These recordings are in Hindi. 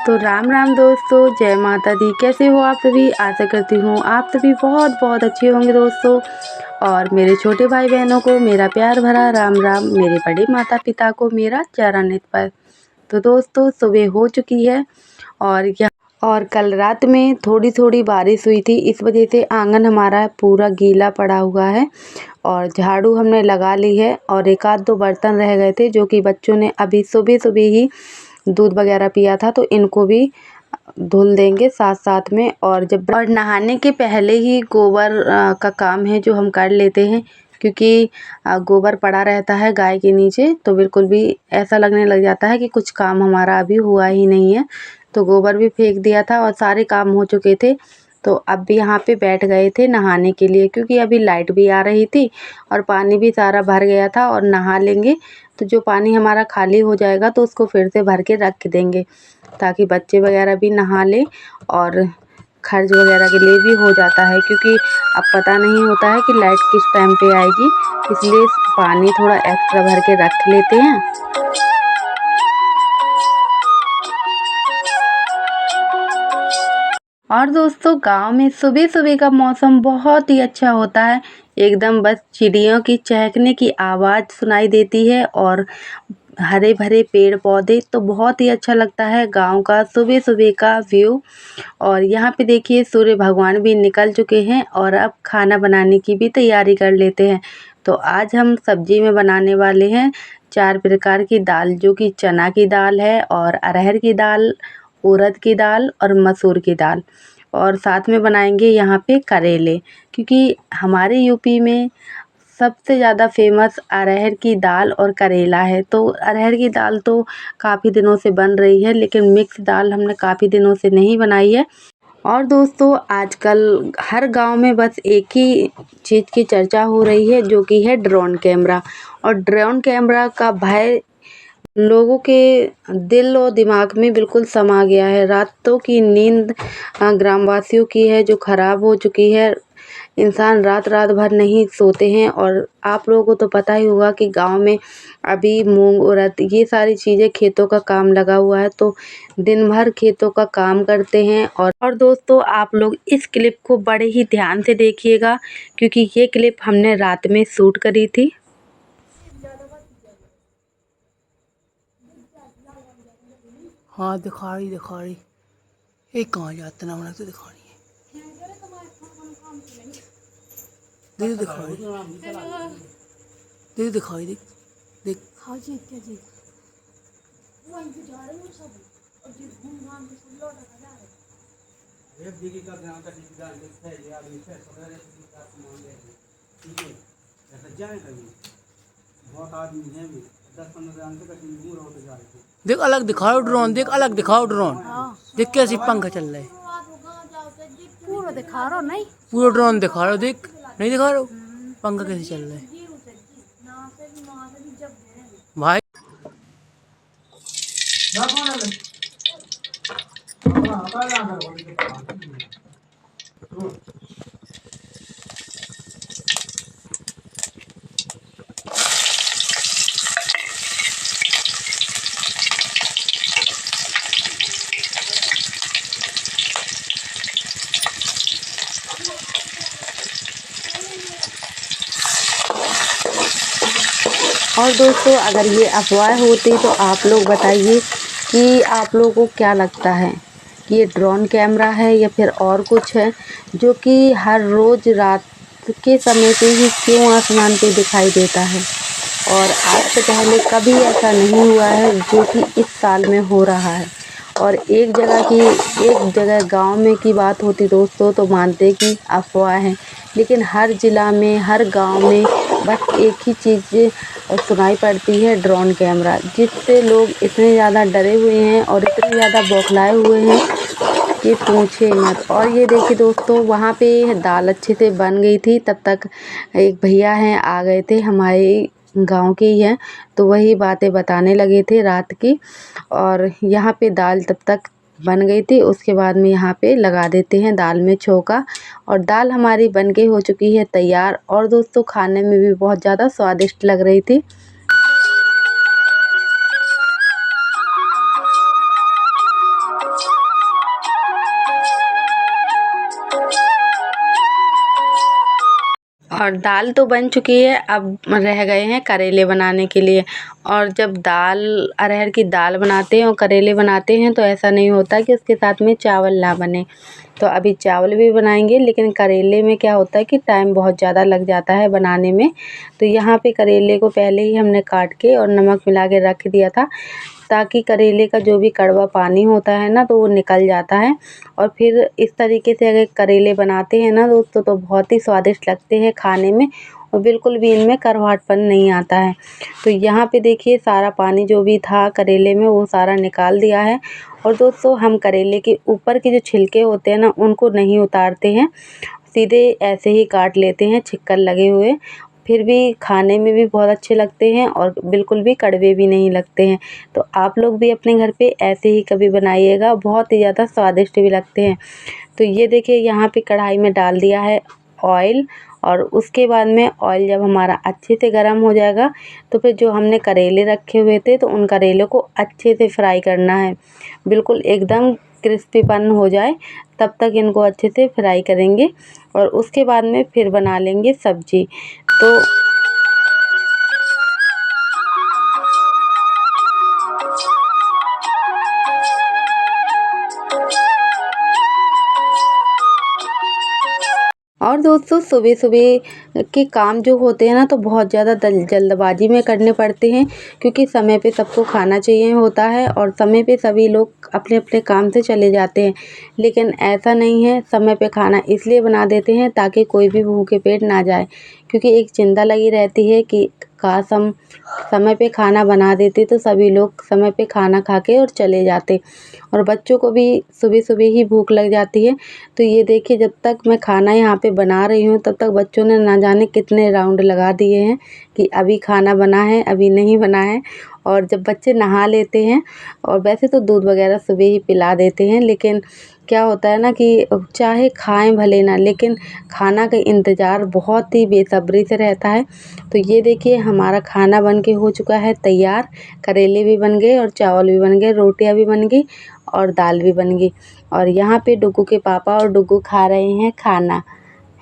तो राम राम दोस्तों, जय माता दी। कैसे हो आप सभी? आशा करती हूँ आप सभी बहुत बहुत अच्छे होंगे दोस्तों। और मेरे छोटे भाई बहनों को मेरा प्यार भरा राम राम। मेरे बड़े माता पिता को मेरा चरणित पर। तो दोस्तों, सुबह हो चुकी है और कल रात में थोड़ी थोड़ी बारिश हुई थी, इस वजह से आंगन हमारा पूरा गीला पड़ा हुआ है। और झाड़ू हमने लगा ली है और एक आध दो बर्तन रह गए थे जो कि बच्चों ने अभी सुबह सुबह ही दूध वगैरह पिया था, तो इनको भी धुल देंगे साथ साथ में। और नहाने के पहले ही गोबर का काम है जो हम कर लेते हैं, क्योंकि गोबर पड़ा रहता है गाय के नीचे, तो बिल्कुल भी ऐसा लगने लग जाता है कि कुछ काम हमारा अभी हुआ ही नहीं है। तो गोबर भी फेंक दिया था और सारे काम हो चुके थे। तो अब भी यहाँ पे बैठ गए थे नहाने के लिए, क्योंकि अभी लाइट भी आ रही थी और पानी भी सारा भर गया था। और नहा लेंगे तो जो पानी हमारा खाली हो जाएगा तो उसको फिर से भर के रख देंगे, ताकि बच्चे वगैरह भी नहा लें और खर्च वगैरह के लिए भी हो जाता है, क्योंकि अब पता नहीं होता है कि लाइट किस टाइम पे आएगी, इसलिए पानी थोड़ा एक्स्ट्रा भर के रख लेते हैं। और दोस्तों, गांव में सुबह सुबह का मौसम बहुत ही अच्छा होता है। एकदम बस चिड़ियों की चहकने की आवाज़ सुनाई देती है और हरे भरे पेड़ पौधे, तो बहुत ही अच्छा लगता है गांव का सुबह सुबह का व्यू। और यहाँ पे देखिए सूर्य भगवान भी निकल चुके हैं और अब खाना बनाने की भी तैयारी कर लेते हैं। तो आज हम सब्जी में बनाने वाले हैं 4 प्रकार की दाल, जो कि चना की दाल है और अरहर की दाल, उड़द की दाल और मसूर की दाल। और साथ में बनाएंगे यहाँ पे करेले, क्योंकि हमारे यूपी में सबसे ज़्यादा फेमस अरहर की दाल और करेला है। तो अरहर की दाल तो काफ़ी दिनों से बन रही है, लेकिन मिक्स दाल हमने काफ़ी दिनों से नहीं बनाई है। और दोस्तों, आजकल हर गांव में बस एक ही चीज़ की चर्चा हो रही है, जो कि है ड्रोन कैमरा। और ड्रोन कैमरा का भय लोगों के दिल और दिमाग में बिल्कुल समा गया है। रातों की नींद ग्रामवासियों की है जो ख़राब हो चुकी है। इंसान रात रात भर नहीं सोते हैं। और आप लोगों को तो पता ही होगा कि गांव में अभी मूंग उड़द ये सारी चीज़ें खेतों का काम लगा हुआ है, तो दिन भर खेतों का काम करते हैं। और दोस्तों, आप लोग इस क्लिप को बड़े ही ध्यान से देखिएगा, क्योंकि ये क्लिप हमने रात में शूट करी थी। हाँ, दिखा रही ये कहाँ जाते ना बना तो दिखा रही है। दीदी दिखाई दीदी दिखाई देख देख। हाँ जी, क्या जी देख, अलग दिखाओ ड्रोन, देख अलग दिखाओ ड्रोन। देख कैसी पंखा चल रहा है, पूरा दिखा रहा नहीं, पूरा ड्रोन दिखा रहा हो। देख, नहीं दिखा रहा हो पंखा कैसे चल रहा है भाई। और दोस्तों, अगर ये अफवाह होती तो आप लोग बताइए कि आप लोगों को क्या लगता है कि ये ड्रोन कैमरा है या फिर और कुछ है, जो कि हर रोज़ रात के समय पे ही क्यों आसमान पे दिखाई देता है। और आज से पहले कभी ऐसा नहीं हुआ है जो कि इस साल में हो रहा है। और एक जगह गांव में की बात होती दोस्तों, तो मानते कि अफवाह है, लेकिन हर ज़िला में हर गांव में बस एक ही चीज़ सुनाई पड़ती है, ड्रोन कैमरा, जिससे लोग इतने ज़्यादा डरे हुए हैं और इतने ज़्यादा बौखलाए हुए हैं कि पूछे मत। और ये देखिए दोस्तों, वहाँ पे दाल अच्छे से बन गई थी, तब तक एक भैया हैं आ गए थे, हमारे गांव के ही हैं, तो वही बातें बताने लगे थे रात की। और यहाँ पे दाल तब तक बन गई थी, उसके बाद में यहाँ पे लगा देते हैं दाल में छोंका, और दाल हमारी बन के हो चुकी है तैयार। और दोस्तों, खाने में भी बहुत ज़्यादा स्वादिष्ट लग रही थी। और दाल तो बन चुकी है, अब रह गए हैं करेले बनाने के लिए। और जब दाल अरहर की दाल बनाते हैं और करेले बनाते हैं तो ऐसा नहीं होता कि उसके साथ में चावल ना बने। तो अभी चावल भी बनाएंगे, लेकिन करेले में क्या होता है कि टाइम बहुत ज़्यादा लग जाता है बनाने में। तो यहाँ पे करेले को पहले ही हमने काट के और नमक मिला के रख दिया था, ताकि करेले का जो भी कड़वा पानी होता है ना तो वो निकल जाता है। और फिर इस तरीके से अगर करेले बनाते हैं ना दोस्तों तो बहुत ही स्वादिष्ट लगते हैं खाने में, और बिल्कुल भी इनमें कड़वाहटपन नहीं आता है। तो यहाँ पे देखिए सारा पानी जो भी था करेले में वो सारा निकाल दिया है। और दोस्तों हम करेले के ऊपर के जो छिलके होते हैं ना उनको नहीं उतारते हैं, सीधे ऐसे ही काट लेते हैं छिक्कर लगे हुए। फिर भी खाने में भी बहुत अच्छे लगते हैं और बिल्कुल भी कड़वे भी नहीं लगते हैं। तो आप लोग भी अपने घर पे ऐसे ही कभी बनाइएगा, बहुत ही ज़्यादा स्वादिष्ट भी लगते हैं। तो ये देखिए यहाँ पे कढ़ाई में डाल दिया है ऑयल, और उसके बाद में ऑयल जब हमारा अच्छे से गर्म हो जाएगा तो फिर जो हमने करेले रखे हुए थे तो उन करेलों को अच्छे से फ्राई करना है, बिल्कुल एकदम क्रिस्पीपन हो जाए तब तक इनको अच्छे से फ्राई करेंगे। और उसके बाद में फिर बना लेंगे सब्जी। तो और दोस्तों सुबह-सुबह के काम जो होते हैं ना तो बहुत ज़्यादा जल्दबाजी में करने पड़ते हैं, क्योंकि समय पे सबको खाना चाहिए होता है और समय पे सभी लोग अपने-अपने काम से चले जाते हैं। लेकिन ऐसा नहीं है, समय पे खाना इसलिए बना देते हैं ताकि कोई भी भूखे पेट ना जाए, क्योंकि एक चिंता लगी रहती है कि काश हम समय पे खाना बना देते तो सभी लोग समय पे खाना खा के और चले जाते, और बच्चों को भी सुबह-सुबह ही भूख लग जाती है। तो ये देखिए जब तक मैं खाना यहाँ पे बना रही हूँ तब तक बच्चों ने ना जाने कितने राउंड लगा दिए हैं कि अभी खाना बना है, अभी नहीं बना है। और जब बच्चे नहा लेते हैं, और वैसे तो दूध वगैरह सुबह ही पिला देते हैं, लेकिन क्या होता है ना कि चाहे खाएं भले ना, लेकिन खाना का इंतज़ार बहुत ही बेसब्री से रहता है। तो ये देखिए हमारा खाना बन के हो चुका है तैयार, करेले भी बन गए और चावल भी बन गए, रोटियां भी बन गई और दाल भी बन गई। और यहाँ पे डुग्गू के पापा और डुग्गू खा रहे हैं खाना,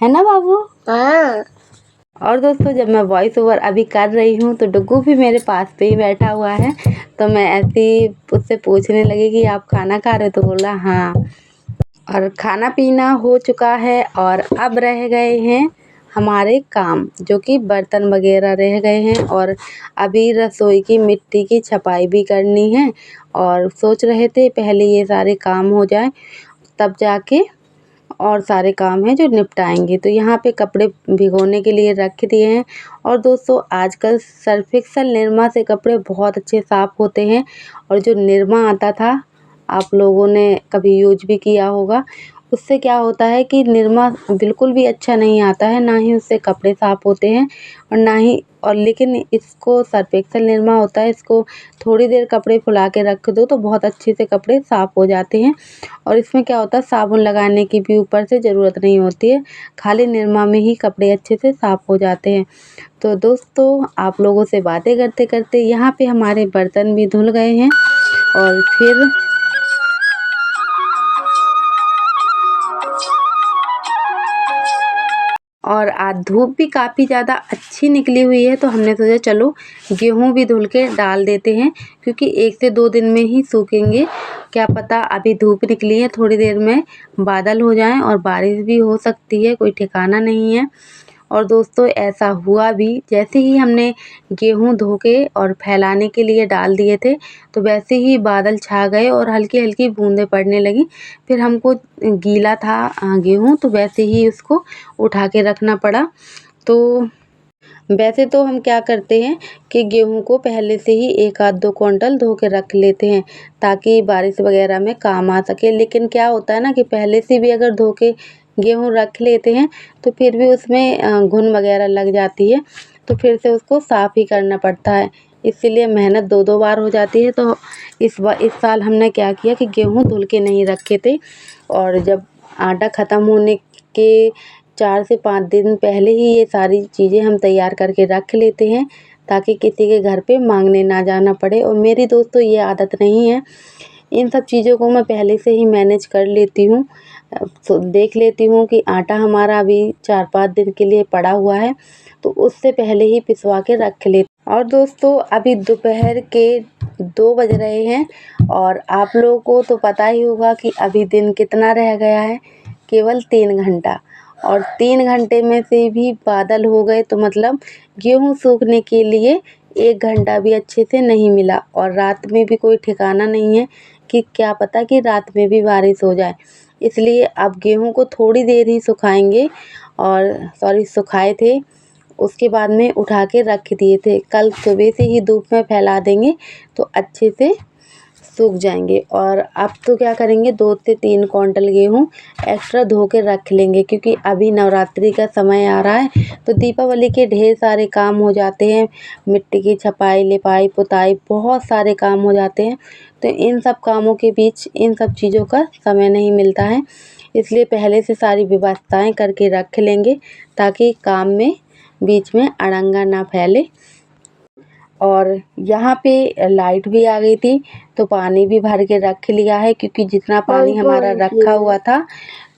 है ना बाबू? हाँ। और दोस्तों जब मैं वॉइस ओवर अभी कर रही हूँ तो डुग्गू भी मेरे पास पे ही बैठा हुआ है। तो मैं ऐसे ही उससे पूछने लगी कि आप खाना खा रहे हो, तो बोला हाँ। और खाना पीना हो चुका है और अब रह गए हैं हमारे काम, जो कि बर्तन वगैरह रह गए हैं, और अभी रसोई की मिट्टी की छपाई भी करनी है। और सोच रहे थे पहले ये सारे काम हो जाए तब जाके और सारे काम हैं जो निपटाएंगे। तो यहाँ पे कपड़े भिगोने के लिए रख दिए हैं। और दोस्तों आजकल सर्फ एक्सेल निरमा से कपड़े बहुत अच्छे साफ़ होते हैं, और जो निरमा आता था आप लोगों ने कभी यूज भी किया होगा, उससे क्या होता है कि निरमा बिल्कुल भी अच्छा नहीं आता है, ना ही उससे कपड़े साफ़ होते हैं और ना ही, और लेकिन इसको सर्फ एक्सेल निरमा होता है, इसको थोड़ी देर कपड़े फुला के रख दो तो बहुत अच्छे से कपड़े साफ़ हो जाते हैं। और इसमें क्या होता है साबुन लगाने की भी ऊपर से ज़रूरत नहीं होती है, खाली निरमा में ही कपड़े अच्छे से साफ़ हो जाते हैं। तो दोस्तों आप लोगों से बातें करते करते यहाँ पे हमारे बर्तन भी धुल गए हैं, और फिर और आज धूप भी काफ़ी ज़्यादा अच्छी निकली हुई है, तो हमने सोचा चलो गेहूँ भी धुल के डाल देते हैं, क्योंकि 1 से 2 दिन में ही सूखेंगे। क्या पता अभी धूप निकली है, थोड़ी देर में बादल हो जाएं और बारिश भी हो सकती है, कोई ठिकाना नहीं है। और दोस्तों ऐसा हुआ भी, जैसे ही हमने गेहूँ धो के और फैलाने के लिए डाल दिए थे तो वैसे ही बादल छा गए और हल्की हल्की बूंदें पड़ने लगी। फिर हमको गीला था गेहूँ, तो वैसे ही उसको उठा के रखना पड़ा। तो वैसे तो हम क्या करते हैं कि गेहूँ को पहले से ही 1 आध 2 क्विंटल धो के रख लेते हैं, ताकि बारिश वगैरह में काम आ सके। लेकिन क्या होता है ना कि पहले से भी अगर धो के गेहूँ रख लेते हैं तो फिर भी उसमें घुन वगैरह लग जाती है, तो फिर से उसको साफ़ ही करना पड़ता है, इसीलिए मेहनत 2-2 बार हो जाती है। तो इस साल हमने क्या किया कि गेहूँ धुल के नहीं रखे थे, और जब आटा ख़त्म होने के 4 से 5 दिन पहले ही ये सारी चीज़ें हम तैयार करके रख लेते हैं, ताकि किसी के घर पे मांगने ना जाना पड़े। और मेरी दोस्तों ये आदत नहीं है, इन सब चीज़ों को मैं पहले से ही मैनेज कर लेती हूँ। देख लेती हूँ कि आटा हमारा अभी 4-5 दिन के लिए पड़ा हुआ है, तो उससे पहले ही पिसवा के रख लेती। और दोस्तों अभी दोपहर के 2 बज रहे हैं और आप लोगों को तो पता ही होगा कि अभी दिन कितना रह गया है, केवल 3 घंटा। और 3 घंटे में से भी बादल हो गए, तो मतलब गेहूँ सूखने के लिए 1 घंटा भी अच्छे से नहीं मिला। और रात में भी कोई ठिकाना नहीं है कि क्या पता कि रात में भी बारिश हो जाए। इसलिए अब गेहूँ को थोड़ी देर ही सुखाएंगे और सुखाए थे, उसके बाद में उठा के रख दिए थे। कल सुबह से ही धूप में फैला देंगे तो अच्छे से सूख जाएंगे। और अब तो क्या करेंगे, 2 से 3 क्विंटल गेहूँ एक्स्ट्रा धो के रख लेंगे, क्योंकि अभी नवरात्रि का समय आ रहा है, तो दीपावली के ढेर सारे काम हो जाते हैं। मिट्टी की छपाई, लिपाई, पुताई, बहुत सारे काम हो जाते हैं। तो इन सब कामों के बीच इन सब चीज़ों का समय नहीं मिलता है, इसलिए पहले से सारी व्यवस्थाएं करके रख लेंगे ताकि काम में बीच में अड़ंगा ना फैले। और यहाँ पे लाइट भी आ गई थी, तो पानी भी भर के रख लिया है, क्योंकि जितना पानी हमारा रखा हुआ था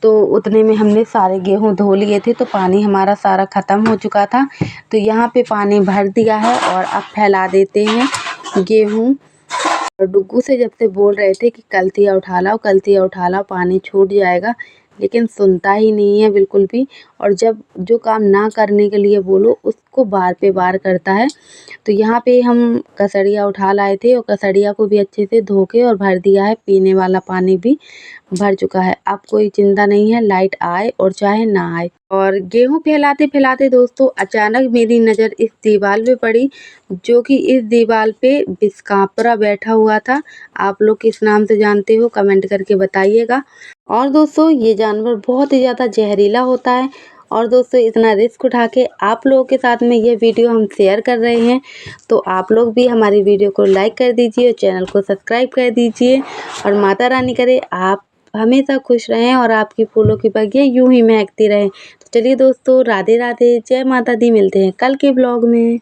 तो उतने में हमने सारे गेहूँ धो लिए थे, तो पानी हमारा सारा ख़त्म हो चुका था। तो यहाँ पे पानी भर दिया है और अब फैला देते हैं गेहूँ। और डुग्गू से जब से बोल रहे थे कि कल्तिया उठा लाओ, कल्तिया उठा लाओ, पानी छूट जाएगा, लेकिन सुनता ही नहीं है बिल्कुल भी। और जब जो काम ना करने के लिए बोलो उसको बार पे बार करता है। तो यहाँ पे हम कसड़िया उठा लाए थे और कसड़िया को भी अच्छे से धो के और भर दिया है, पीने वाला पानी भी भर चुका है। अब कोई चिंता नहीं है, लाइट आए और चाहे ना आए। और गेहूँ फैलाते फैलाते दोस्तों अचानक मेरी नज़र इस दीवार पे पड़ी, जो कि इस दीवार पे बिस्कापरा बैठा हुआ था। आप लोग किस नाम से जानते हो कमेंट करके बताइएगा। और दोस्तों ये जानवर बहुत ही ज़्यादा जहरीला होता है। और दोस्तों इतना रिस्क उठा के आप लोगों के साथ में ये वीडियो हम शेयर कर रहे हैं, तो आप लोग भी हमारी वीडियो को लाइक कर दीजिए और चैनल को सब्सक्राइब कर दीजिए। और माता रानी करे आप हमेशा खुश रहें और आपकी फूलों की बगिया यूं ही महकती रहे। तो चलिए दोस्तों, राधे राधे, जय माता दी। मिलते हैं कल के ब्लॉग में।